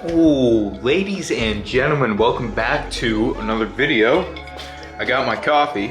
Oh, ladies and gentlemen, welcome back to another video. I got my coffee.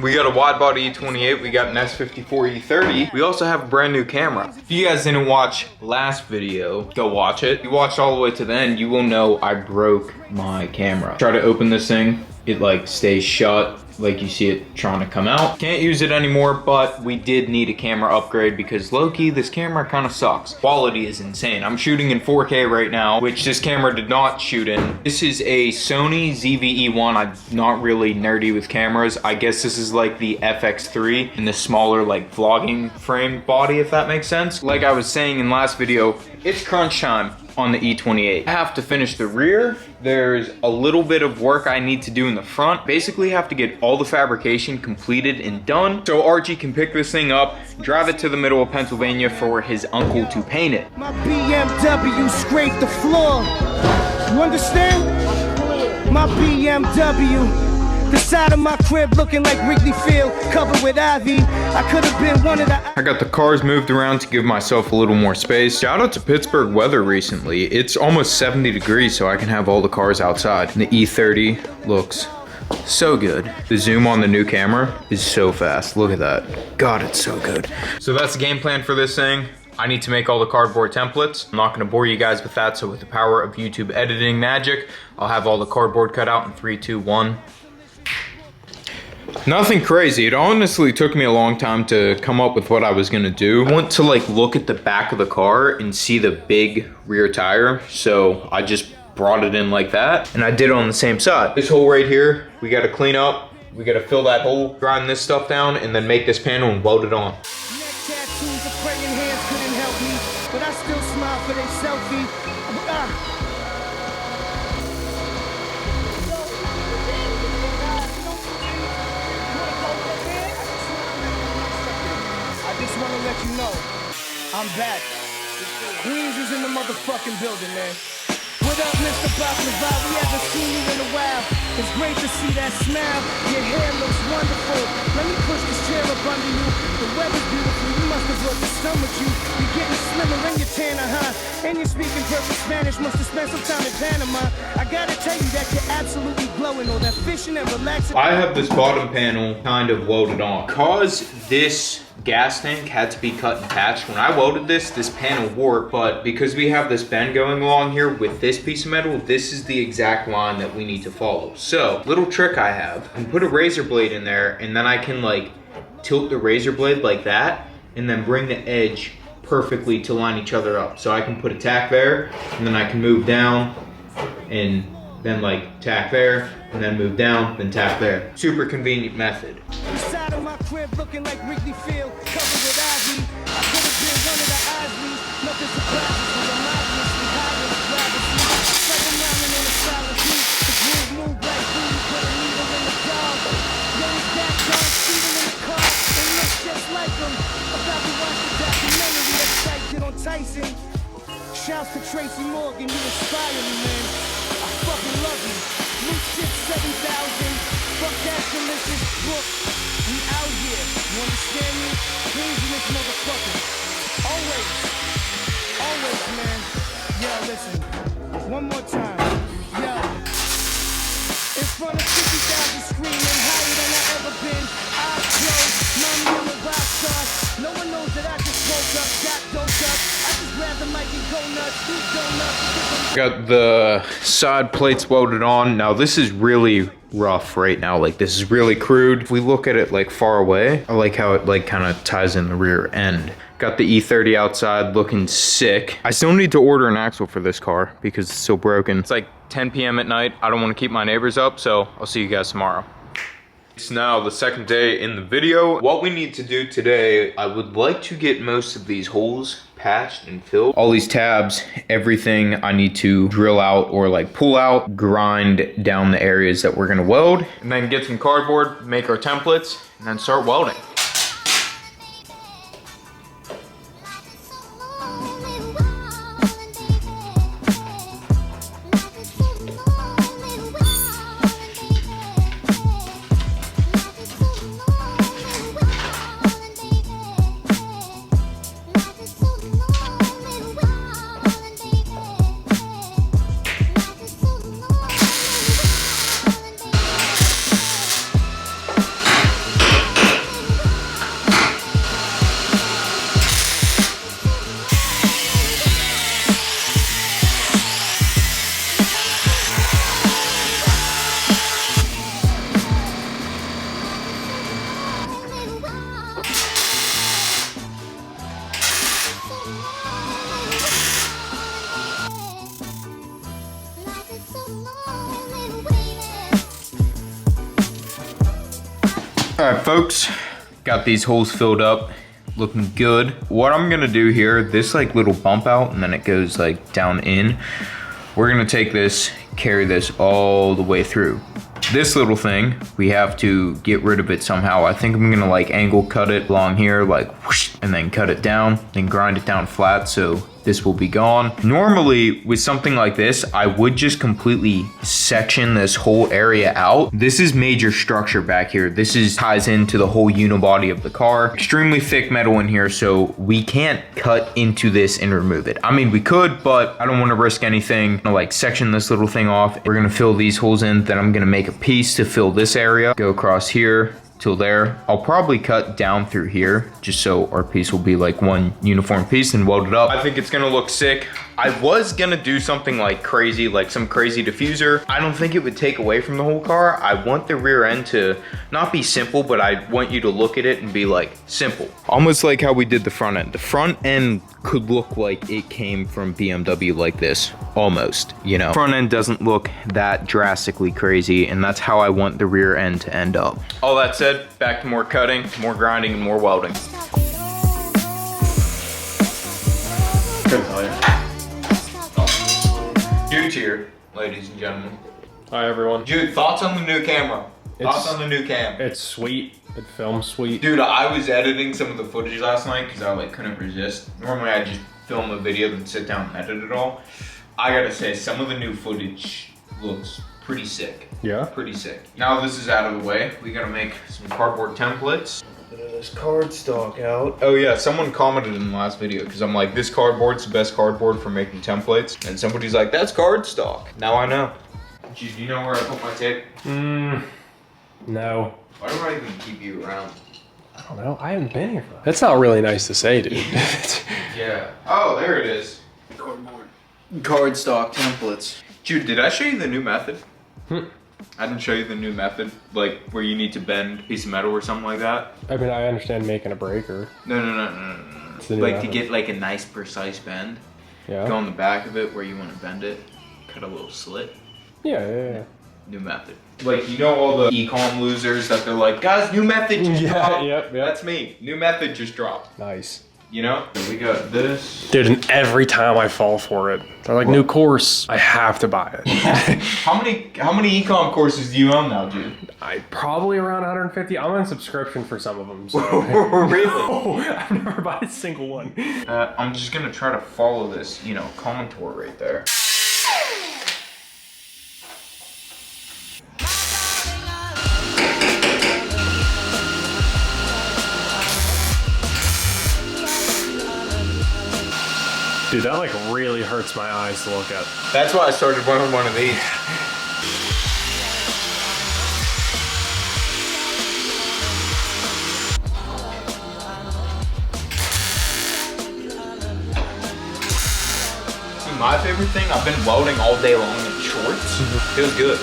We got a Widebody E28, we got an S54 E30. We also have a brand new camera. If you guys didn't watch last video, go watch it. If you watched all the way to the end, you will know I broke my camera. Try to open this thing, it like stays shut. Like you see it trying to come out. Can't use it anymore, but we did need a camera upgrade because low-key, this camera kind of sucks. Quality is insane. I'm shooting in 4K right now, which this camera did not shoot in. This is a Sony ZV-E1. I'm not really nerdy with cameras. I guess this is like the FX3 in the smaller like vlogging frame body, if that makes sense. Like I was saying in last video, it's crunch time on the E28. I have to finish the rear. There's a little bit of work I need to do in the front. Basically have to get all the fabrication completed and done so Archie can pick this thing up, drive it to the middle of Pennsylvania for his uncle to paint it. My BMW scraped the floor. You understand? My BMW. The side of my crib looking like Wrigley Field, covered with ivy. I could have been one of the... I got the cars moved around to give myself a little more space. Shout out to Pittsburgh weather recently. It's almost 70 degrees, so I can have all the cars outside. And the E30 looks so good. The zoom on the new camera is so fast. Look at that. God, it's so good. So that's the game plan for this thing. I need to make all the cardboard templates. I'm not gonna bore you guys with that, so with the power of YouTube editing magic, I'll have all the cardboard cut out in 3, 2, 1. Nothing crazy. It honestly took me a long time to come up with what I was gonna do. I want to like look at the back of the car and see the big rear tire, so I just brought it in like that, and I did it on the same side. This hole right here, we gotta clean up. We gotta fill that hole, grind this stuff down, and then make this panel and weld it on. Tattoos of praying hands couldn't help me, but I still smile for their selfie. I just want to let you know, I'm back. Queens is in the motherfucking building, man. What up, Mr. Baklava? We haven't seen you in a while. It's great to see that smile. Your hair looks wonderful. Let me push this chair up under you. The weather's beautiful. You must have brought the sun with you. You're getting slimmer and you're tanner, huh? And you're speaking perfect Spanish. Must have spent some time in Panama. I gotta tell you that you're absolutely glowing. All that fishing and relaxing. I have this bottom panel kind of welded on. Cause this gas tank had to be cut and patched. When I welded this panel warped, but because we have this bend going along here with this piece of metal, this is the exact line that we need to follow. So, little trick I have, I can put a razor blade in there, and then I can like tilt the razor blade like that, and then bring the edge perfectly to line each other up. So I can put a tack there, and then I can move down, and then like tack there, and then move down, then tack there. Super convenient method. Inside of my crib looking like Wrigley Field, covered with ivy. I could have been one of the Isleys. Nothing surprises me. I'm obviously high as gravity. Like I'm rounding in a solid beat. The groove move like who you put a needle in the dog. Young Jack John speeding in the car. It looks just like him. About to watch the documentary that Spike did on Tyson. Shouts to Tracy Morgan, you inspire me, man. I fucking love you. New shit 7,000. Fuck that delicious book. We out here. You understand me? Queens in this motherfucker. Always. Always, man. Yo, listen. One more time. Yo. In front of 50,000 screaming, higher than I ever been. Eyes closed. Mommy, I'm a rock star. No one knows that I just woke up, got doped up. I just grabbed the mic and go nuts. Do donuts. Got the side plates welded on. Now this is really rough right now. Like this is really crude. If we look at it like far away, I like how it like kind of ties in the rear end. Got the E30 outside looking sick. I still need to order an axle for this car because it's still broken. It's like 10 p.m. at night. I don't want to keep my neighbors up, so I'll see you guys tomorrow. It's now the second day in the video. What we need to do today, I would like to get most of these holes patched and filled. All these tabs, everything I need to drill out or like pull out, grind down the areas that we're gonna weld, and then get some cardboard, make our templates, and then start welding. All right, folks, got these holes filled up, looking good. What I'm gonna do here, this like little bump out and then it goes like down in. We're gonna take this, carry this all the way through. This little thing, we have to get rid of it somehow. I think I'm gonna like angle cut it along here, like whoosh, and then cut it down, then grind it down flat so this will be gone. Normally with something like this, I would just completely section this whole area out. This is major structure back here. This is ties into the whole unibody of the car. Extremely thick metal in here, so we can't cut into this and remove it. I mean, we could, but I don't want to risk anything. I'm gonna like section this little thing off. We're gonna fill these holes in, then I'm gonna make a piece to fill this area, go across here till there. I'll probably cut down through here just so our piece will be like one uniform piece and weld it up. I think it's gonna look sick. I was gonna do something like crazy, like some crazy diffuser. I don't think it would take away from the whole car. I want the rear end to not be simple, but I want you to look at it and be like, simple. Almost like how we did the front end. The front end could look like it came from BMW like this, almost, you know. Front end doesn't look that drastically crazy, and that's how I want the rear end to end up. All that said, back to more cutting, more grinding, and more welding. Couldn't tell you. Jude's here, ladies and gentlemen. Hi everyone. Jude, thoughts on the new camera? Thoughts on the new cam? It's sweet. It films sweet. Dude, I was editing some of the footage last night because I like couldn't resist. Normally I just film a video then sit down and edit it all. I gotta say, some of the new footage looks pretty sick. Yeah? Pretty sick. Now this is out of the way, we gotta make some cardboard templates. Put this cardstock out. Oh yeah, someone commented in the last video because I'm like, this cardboard's the best cardboard for making templates. And somebody's like, that's cardstock. Now I know. Do you know where I put my tape? No. Why do I even keep you around? I don't know. I haven't been here. That's not really nice to say, dude. Yeah. Oh, there it is. Cardboard. Cardstock templates. Jude, did I show you the new method? I didn't show you the new method, like where you need to bend a piece of metal or something like that. I mean, I understand making a breaker. No. It's the new Like method. to get like a nice precise bend. Yeah. Go on the back of it where you want to bend it. Cut a little slit. Yeah. New method. Like, you know all the e-com losers that they're like, guys, new method just dropped. Yep. That's me. New method just dropped. Nice. You know? We got this. Dude, and every time I fall for it, they're like, new course, I have to buy it. How many e-com courses do you own now, dude? I probably around 150. I'm on subscription for some of them, so. Really? No, I've never bought a single one. I'm just gonna try to follow this, you know, contour right there. Dude, that like really hurts my eyes to look at. That's why I started wearing one of these. See, my favorite thing, I've been welding all day long in shorts. Feels good.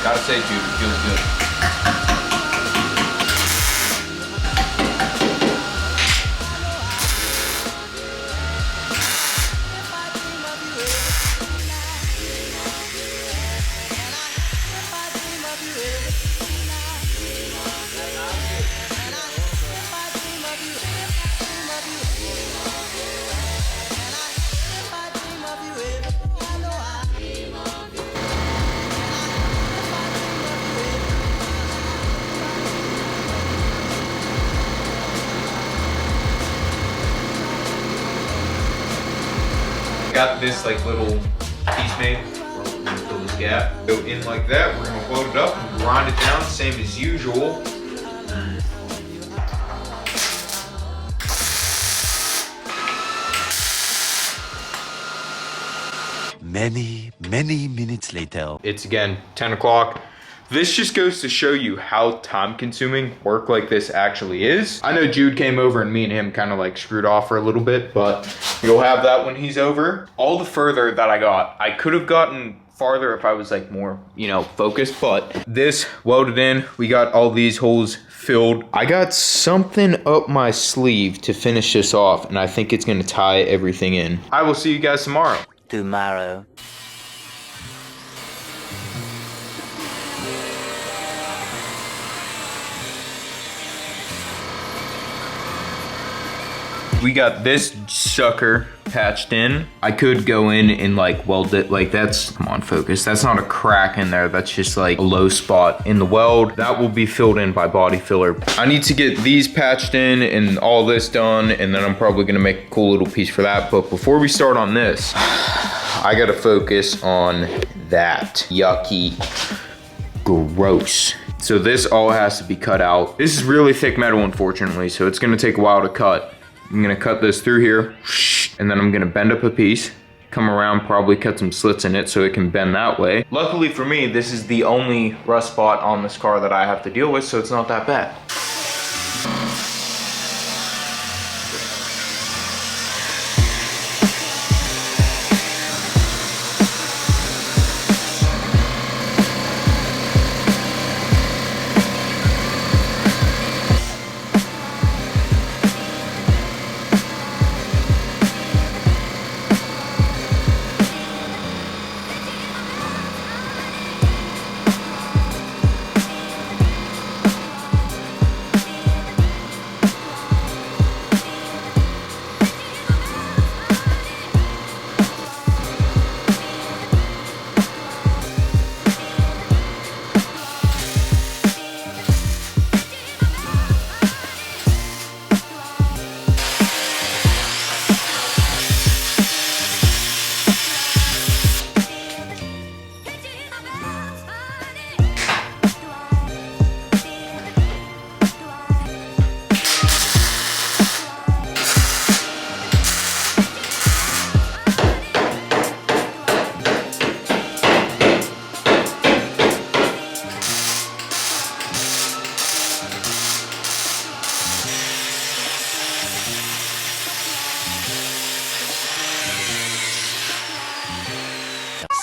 Gotta say, dude, it feels good. Got this like little piece made. We're gonna fill this gap. Go in like that. We're gonna float it up and grind it down, same as usual. Many minutes later. It's again 10 o'clock. This just goes to show you how time consuming work like this actually is. I know Jude came over and me and him kind of like screwed off for a little bit, but you'll have that when he's over. All the further that I got, I could have gotten farther if I was like more, you know, focused, but this welded in, we got all these holes filled. I got something up my sleeve to finish this off, and I think it's gonna tie everything in. I will see you guys tomorrow. Tomorrow. We got this sucker patched in. I could go in and like weld it, like that's, come on focus, that's not a crack in there, that's just like a low spot in the weld. That will be filled in by body filler. I need to get these patched in and all this done, and then I'm probably gonna make a cool little piece for that. But before we start on this, I gotta focus on that. Yucky, gross. So this all has to be cut out. This is really thick metal, unfortunately, so it's gonna take a while to cut. I'm gonna cut this through here, and then I'm gonna bend up a piece, come around, probably cut some slits in it so it can bend that way. Luckily for me, this is the only rust spot on this car that I have to deal with, so it's not that bad.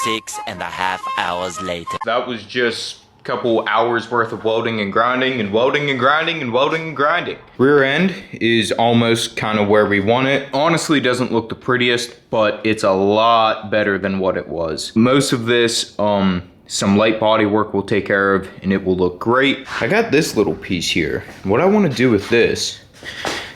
Six and a half hours later. That was just a couple hours worth of welding and grinding and welding and grinding and welding and grinding. Rear end is almost kind of where we want it. Honestly, doesn't look the prettiest, but it's a lot better than what it was. Most of this, some light body work will take care of, and it will look great. I got this little piece here. What I want to do with this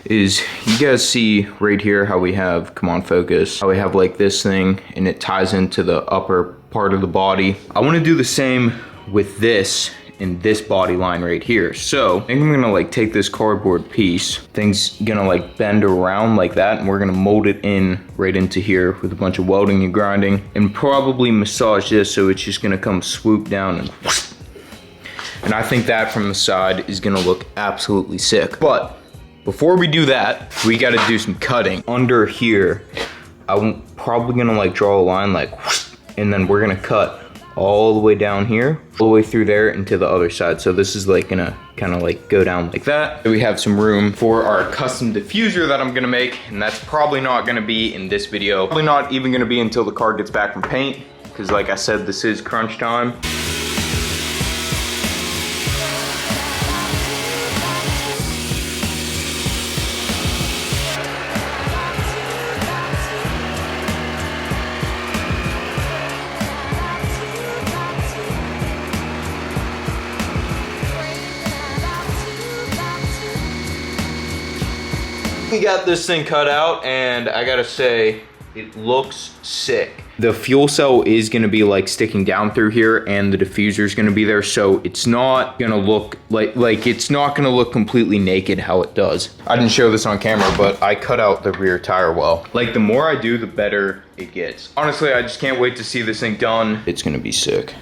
is, you guys see right here how we have, come on focus, how we have like this thing and it ties into the upper part of the body. I want to do the same with this and this body line right here. So I think I'm gonna like take this cardboard piece, thing's gonna like bend around like that, and we're gonna mold it in right into here with a bunch of welding and grinding, and probably massage this so it's just gonna come swoop down and I think that from the side is gonna look absolutely sick. But before we do that, we gotta do some cutting. Under here, I'm probably gonna like draw a line like, and then we're gonna cut all the way down here, all the way through there and to the other side. So this is like gonna kind of like go down like that. So we have some room for our custom diffuser that I'm gonna make, and that's probably not gonna be in this video. Probably not even gonna be until the car gets back from paint, because like I said, this is crunch time. We got this thing cut out, and I gotta say, it looks sick. The fuel cell is gonna be like sticking down through here, and the diffuser is gonna be there, so it's not gonna look like it's not gonna look completely naked how it does. I didn't show this on camera, but I cut out the rear tire well. Like, the more I do, the better it gets. Honestly, I just can't wait to see this thing done. It's gonna be sick.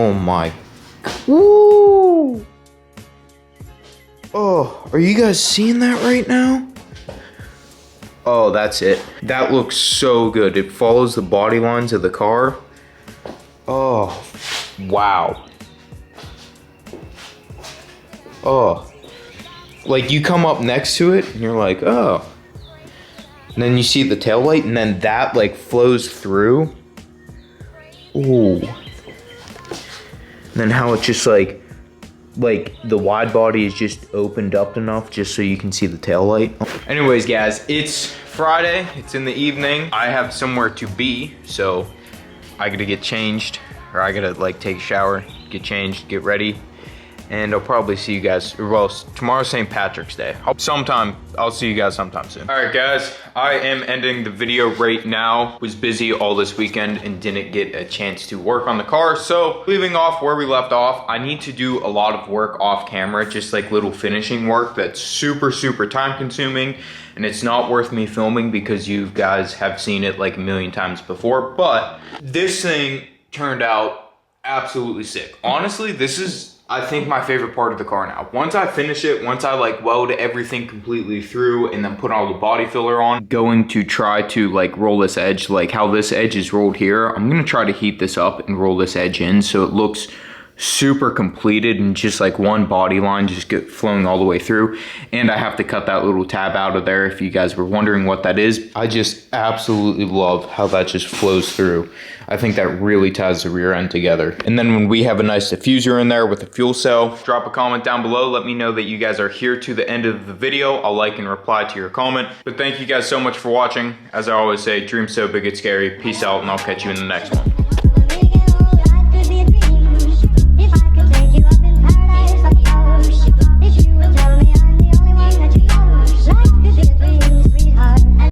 Oh my. Woo! Oh, are you guys seeing that right now? Oh, that's it. That looks so good. It follows the body lines of the car. Oh, wow. Oh. Like you come up next to it and you're like, oh. And then you see the tail light and then that like flows through. Ooh. And then how it's just like the wide body is just opened up enough just so you can see the tail light. Anyways, guys, it's Friday. It's in the evening. I have somewhere to be, so I gotta get changed, or I gotta like take a shower, get changed, get ready. And I'll probably see you guys, well, tomorrow's St. Patrick's Day. I'll see you guys sometime soon. All right, guys, I am ending the video right now. Was busy all this weekend and didn't get a chance to work on the car. So leaving off where we left off, I need to do a lot of work off camera, just like little finishing work that's super, super time consuming. And it's not worth me filming because you guys have seen it like a million times before. But this thing turned out absolutely sick. Honestly, this is, I think, my favorite part of the car now. Once I finish it, once I like weld everything completely through and then put all the body filler on, going to try to like roll this edge, like how this edge is rolled here. I'm gonna try to heat this up and roll this edge in so it looks super completed and just like one body line just get flowing all the way through. And I have to cut that little tab out of there if you guys were wondering what that is. I just absolutely love how that just flows through. I think that really ties the rear end together. And then when we have a nice diffuser in there with a fuel cell, drop a comment down below. Let me know that you guys are here to the end of the video. I'll like and reply to your comment. But thank you guys so much for watching. As I always say, dream so big it's scary. Peace out, and I'll catch you in the next one.